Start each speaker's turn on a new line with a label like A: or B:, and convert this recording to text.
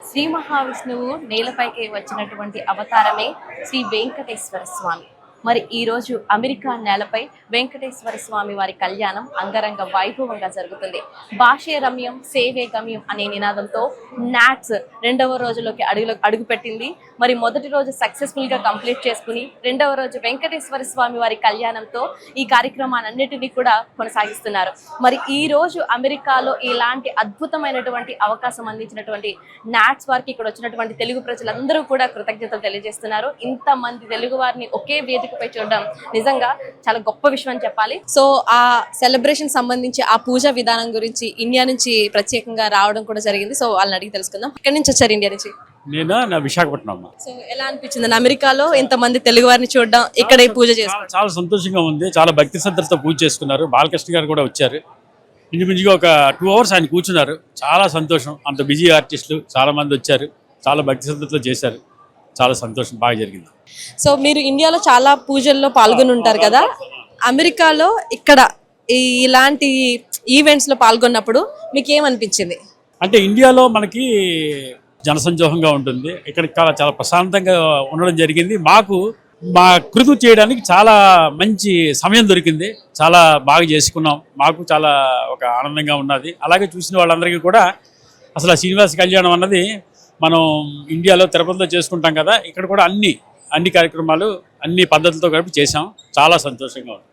A: శ్రీ మహావిష్ణువు నేలపైకి వచ్చినటువంటి అవతారమే శ్రీ వెంకటేశ్వర స్వామి. మరి ఈ రోజు అమెరికా నేలపై వెంకటేశ్వర స్వామి వారి కళ్యాణం అంగరంగ వైభవంగా జరుగుతుంది. భాషే రమ్యం సేవే గమ్యం అనే నినాదంతో నాట్స్ రెండవ రోజులోకి అడుగుపెట్టింది. మరి మొదటి రోజు సక్సెస్ఫుల్ గా కంప్లీట్ చేసుకుని రెండవ రోజు వెంకటేశ్వర స్వామి వారి కళ్యాణంతో ఈ కార్యక్రమాలన్నిటినీ కూడా కొనసాగిస్తున్నారు. మరి ఈ రోజు అమెరికాలో ఇలాంటి అద్భుతమైనటువంటి అవకాశం అందించినటువంటి నాట్స్ వారికి ఇక్కడ వచ్చినటువంటి తెలుగు ప్రజలందరూ కూడా కృతజ్ఞతలు తెలియజేస్తున్నారు. ఇంతమంది తెలుగు వారిని ఒకే వేదికపై చూడడం నిజంగా చాలా గొప్ప విషయం అని చెప్పాలి. సో ఆ సెలబ్రేషన్ సంబంధించి ఆ పూజా విధానం గురించి ఇండియా నుంచి ప్రత్యేకంగా రావడం కూడా జరిగింది. సో వాళ్ళని అడిగి తెలుసుకుందాం. ఎక్కడి నుంచి వచ్చారు ఇండియా నుంచి?
B: నా విశాఖపట్నం.
A: సో ఎలా అనిపించింది అమెరికాలో ఇంతమంది తెలుగు వారిని చూడడం, ఇక్కడ పూజ చేస్తారు?
B: చాలా సంతోషంగా ఉంది. చాలా భక్తి శ్రద్ధలతో పూజ చేసుకున్నారు. బాలకృష్ణ గారు కూడా వచ్చారు. ఇంచుమించుగా ఒక 2 hours ఆయన కూర్చున్నారు. చాలా సంతోషం. అంత బిజీ ఆర్టిస్టులు చాలా మంది వచ్చారు. చాలా భక్తి శ్రద్ధలతో చేశారు. చాలా సంతోషం, బాగా జరిగింది.
A: సో మీరు ఇండియాలో చాలా పూజల్లో పాల్గొని ఉంటారు కదా, అమెరికాలో ఇక్కడ ఇలాంటి ఈవెంట్స్ లో పాల్గొన్నప్పుడు మీకు ఏమనిపించింది?
B: అంటే ఇండియాలో మనకి జనసంజోహంగా ఉంటుంది. ఇక్కడ చాలా ప్రశాంతంగా ఉండడం జరిగింది. మాకు మా కృతి చేయడానికి చాలా మంచి సమయం దొరికింది. చాలా బాగా చేసుకున్నాం. మాకు చాలా ఒక ఆనందంగా ఉన్నది. అలాగే చూసిన వాళ్ళందరికీ కూడా అసలు ఆ శ్రీనివాస కళ్యాణం అన్నది మనం ఇండియాలో తిరుపతిలో చేసుకుంటాం కదా, ఇక్కడ కూడా అన్ని కార్యక్రమాలు అన్ని పద్ధతులతో కలిపి చేసాం. చాలా సంతోషంగా ఉంది.